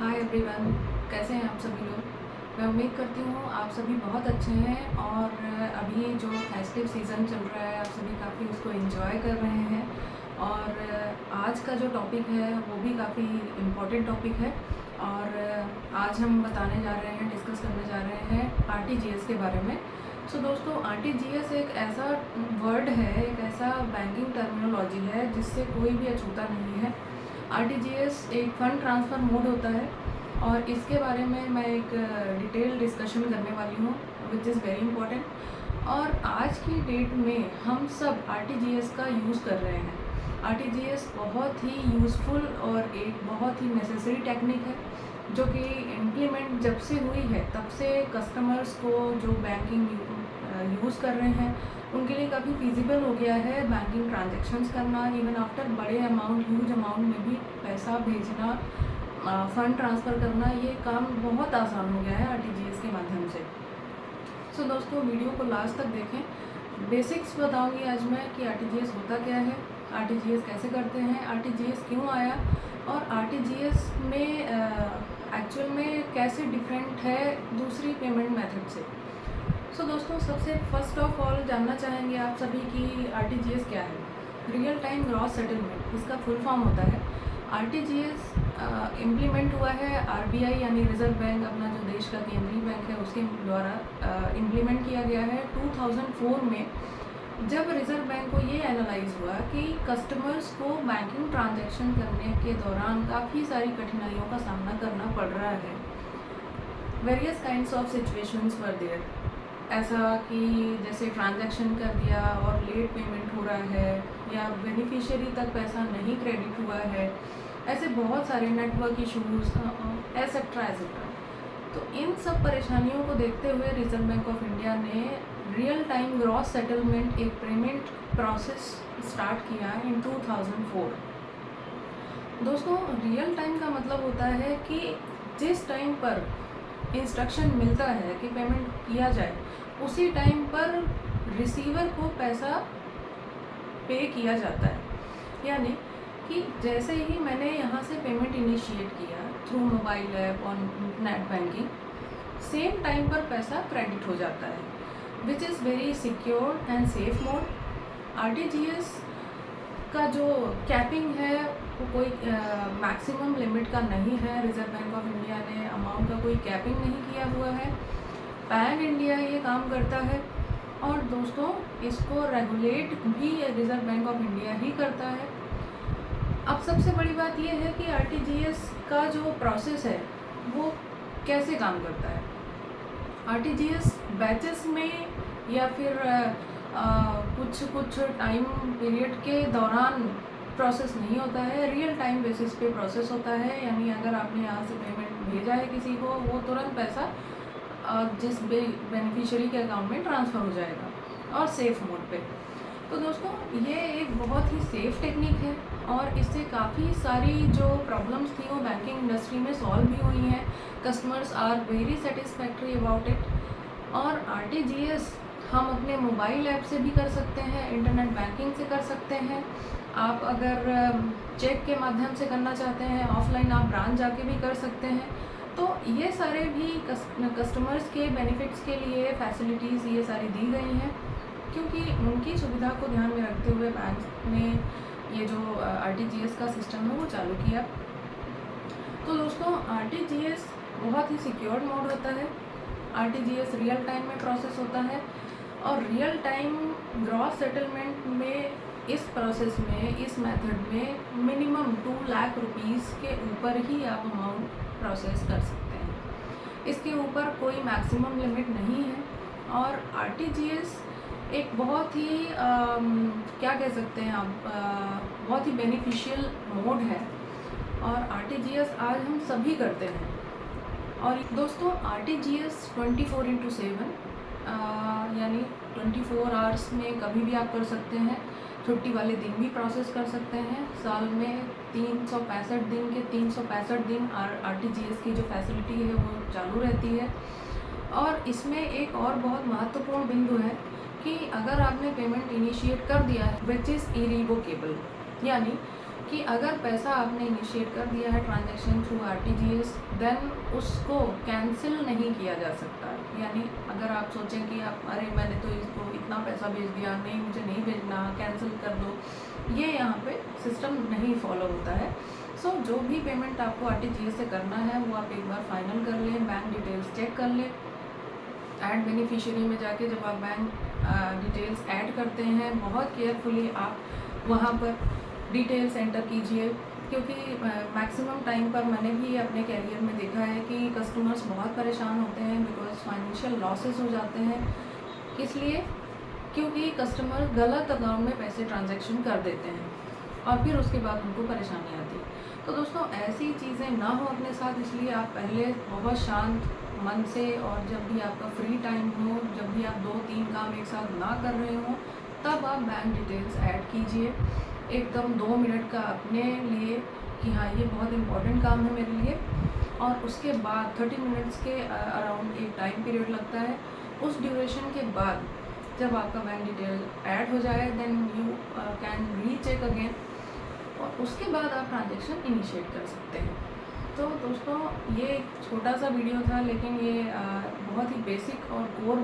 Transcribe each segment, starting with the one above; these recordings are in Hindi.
हाय एवरीवन, कैसे हैं आप सभी लोग। मैं उम्मीद करती हूँ आप सभी बहुत अच्छे हैं और अभी जो फेस्टिव सीज़न चल रहा है आप सभी काफ़ी उसको एंजॉय कर रहे हैं। और आज का जो टॉपिक है वो भी काफ़ी इम्पोर्टेंट टॉपिक है और आज हम बताने जा रहे हैं, डिस्कस करने जा रहे हैं आरटीजीएस के बारे में। सो दोस्तों, आरटीजीएस एक ऐसा वर्ड है, एक ऐसा बैंकिंग टर्मिनोलॉजी है जिससे कोई भी अछूता नहीं है। आरटीजीएस एक फ़ंड ट्रांसफ़र मोड होता है और इसके बारे में मैं एक डिटेल डिस्कशन करने वाली हूँ विच इज़ वेरी इंपॉर्टेंट। और आज की डेट में हम सब आरटीजीएस का यूज़ कर रहे हैं। आरटीजीएस बहुत ही यूज़फुल और एक बहुत ही नेसेसरी टेक्निक है जो कि इम्प्लीमेंट जब से हुई है तब से कस्टमर्स को जो बैंकिंग यूज़ कर रहे हैं उनके लिए काफ़ी फिजिबल हो गया है बैंकिंग ट्रांजैक्शंस करना। इवन आफ्टर बड़े अमाउंट, ह्यूज अमाउंट में भी पैसा भेजना, फ़ंड ट्रांसफ़र करना, ये काम बहुत आसान हो गया है आरटीजीएस के माध्यम से। सो दोस्तों, वीडियो को लास्ट तक देखें। बेसिक्स बताऊंगी आज मैं कि आरटीजीएस होता क्या है, आरटीजीएस कैसे करते हैं, आरटीजीएस क्यों आया और आरटीजीएस में एक्चुअल में कैसे डिफरेंट है दूसरी पेमेंट मेथड से। सो दोस्तों, सबसे फर्स्ट ऑफ ऑल जानना चाहेंगे आप सभी कि आरटीजीएस क्या है। रियल टाइम ग्रॉस सेटलमेंट इसका फुल फॉर्म होता है। आरटीजीएस इम्प्लीमेंट हुआ है आरबीआई यानी रिजर्व बैंक, अपना जो देश का केंद्रीय बैंक है उसके द्वारा इम्प्लीमेंट किया गया है 2004 में। जब रिजर्व बैंक को ये एनालाइज हुआ कि कस्टमर्स को बैंकिंग ट्रांजैक्शन करने के दौरान काफ़ी सारी कठिनाइयों का सामना करना पड़ रहा है। Various kinds of situations were there, ऐसा कि जैसे ट्रांजैक्शन कर दिया और लेट पेमेंट हो रहा है या बेनिफिशियरी तक पैसा नहीं क्रेडिट हुआ है, ऐसे बहुत सारे नेटवर्क इशूज़ एसेट्रा एसेट्रा। तो इन सब परेशानियों को देखते हुए रिजर्व बैंक ऑफ इंडिया ने रियल टाइम ग्रॉस सेटलमेंट एक पेमेंट प्रोसेस स्टार्ट किया इन 2004। दोस्तों, रियल टाइम का मतलब होता है कि जिस टाइम पर इंस्ट्रक्शन मिलता है कि पेमेंट किया जाए उसी टाइम पर रिसीवर को पैसा पे किया जाता है। यानी कि जैसे ही मैंने यहाँ से पेमेंट इनिशिएट किया थ्रू मोबाइल ऐप और नेट बैंकिंग, सेम टाइम पर पैसा क्रेडिट हो जाता है, which is very secure and safe mode. RTGS का जो कैपिंग है वो कोई मैक्सिमम लिमिट का नहीं है। रिजर्व बैंक ऑफ इंडिया ने अमाउंट का कोई कैपिंग नहीं किया हुआ है। पैन इंडिया ये काम करता है और दोस्तों इसको रेगुलेट भी रिजर्व बैंक ऑफ इंडिया ही करता है। अब सबसे बड़ी बात यह है कि आरटीजीएस का जो प्रोसेस है वो कैसे काम करता है। आरटीजीएस बैचेस में या फिर कुछ टाइम पीरियड के दौरान प्रोसेस नहीं होता है, रियल टाइम बेसिस पे प्रोसेस होता है। यानी अगर आपने यहाँ से पेमेंट भेजा है किसी को, वो तुरंत पैसा जिस बेनिफिशियरी के अकाउंट में ट्रांसफ़र हो जाएगा और सेफ़ मोड पे। तो दोस्तों, ये एक बहुत ही सेफ़ टेक्निक है और इससे काफ़ी सारी जो प्रॉब्लम्स थी वो बैंकिंग इंडस्ट्री में सॉल्व भी हुई हैं। Customers are very satisfactory about it. और आरटीजीएस हम अपने मोबाइल ऐप से भी कर सकते हैं, इंटरनेट बैंकिंग से कर सकते हैं। आप अगर चेक के माध्यम से करना चाहते हैं, ऑफलाइन आप ब्रांच जाके भी कर सकते हैं। तो ये सारे भी कस्टमर्स के बेनिफिट्स के लिए फैसिलिटीज़ ये सारी दी गई हैं क्योंकि उनकी सुविधा को ध्यान में रखते हुए बैंक ने ये जो आरटीजीएस का सिस्टम है वो चालू किया। तो दोस्तों, आरटीजीएस बहुत ही सिक्योर मोड होता है। आरटीजीएस रियल टाइम में प्रोसेस होता है और रियल टाइम ग्रॉस सेटलमेंट में इस प्रोसेस में, इस मेथड में मिनिमम 2 लाख रुपीज़ के ऊपर ही आप अमाउंट प्रोसेस कर सकते हैं। इसके ऊपर कोई मैक्सिमम लिमिट नहीं है। और आरटीजीएस एक बहुत ही क्या कह सकते हैं आप, बहुत ही बेनिफिशियल मोड है और आरटीजीएस आज हम सभी करते हैं। और दोस्तों, आरटीजीएस 24/7 यानी 24 आवर्स में कभी भी आप कर सकते हैं। छुट्टी वाले दिन भी प्रोसेस कर सकते हैं। साल में 365 दिन के 365 दिन आरटीजीएस की जो फैसिलिटी है वो चालू रहती है। और इसमें एक और बहुत महत्वपूर्ण बिंदु है कि अगर आपने पेमेंट इनिशिएट कर दिया है विच इज़ इरिवोकेबल, यानी कि अगर पैसा आपने इनिशिएट कर दिया है ट्रांजैक्शन थ्रू आरटीजीएस, देन उसको कैंसिल नहीं किया जा सकता। यानी अगर आप सोचें कि आप अरे मैंने तो इसको इतना पैसा भेज दिया, नहीं मुझे नहीं भेजना, कैंसिल कर दो, ये यहाँ पे सिस्टम नहीं फॉलो होता है। सो जो भी पेमेंट आपको आरटीजीएस से करना है वो आप एक बार फाइनल कर लें, बैंक डिटेल्स चेक कर लें। ऐड बेनिफिशियरी में जाके जब आप बैंक डिटेल्स ऐड करते हैं, बहुत केयरफुली आप वहाँ पर डिटेल्स एंटर कीजिए, क्योंकि मैक्सिमम टाइम पर मैंने भी अपने कैरियर में देखा है कि कस्टमर्स बहुत परेशान होते हैं बिकॉज फाइनेंशियल लॉसेस हो जाते हैं। इसलिए क्योंकि कस्टमर गलत अकाउंट में पैसे ट्रांजैक्शन कर देते हैं और फिर उसके बाद उनको परेशानी आती है। तो दोस्तों ऐसी चीज़ें ना हो अपने साथ, इसलिए आप पहले बहुत शांत मन से, और जब भी आपका फ्री टाइम हो, जब भी आप 2-3 काम एक साथ ना कर रहे हो, तब आप बैंक डिटेल्स ऐड कीजिए एकदम 2 मिनट का अपने लिए कि हाँ ये बहुत इम्पोर्टेंट काम है मेरे लिए। और उसके बाद 30 मिनट्स के अराउंड एक टाइम पीरियड लगता है। उस ड्यूरेशन के बाद जब आपका बैंक डिटेल ऐड हो जाए, then you can recheck again, और उसके बाद आप ट्रांजैक्शन इनिशिएट कर सकते हैं। तो दोस्तों ये एक छोटा सा वीडियो था, लेकिन ये बहुत ही बेसिक और कोर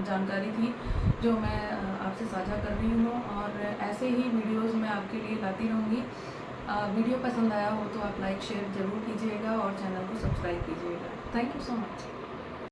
जानकारी थी जो मैं आपसे साझा कर रही हूँ, और ऐसे ही वीडियोस मैं आपके लिए लाती रहूँगी। वीडियो पसंद आया हो तो आप लाइक शेयर ज़रूर कीजिएगा और चैनल को सब्सक्राइब कीजिएगा। Thank you so much.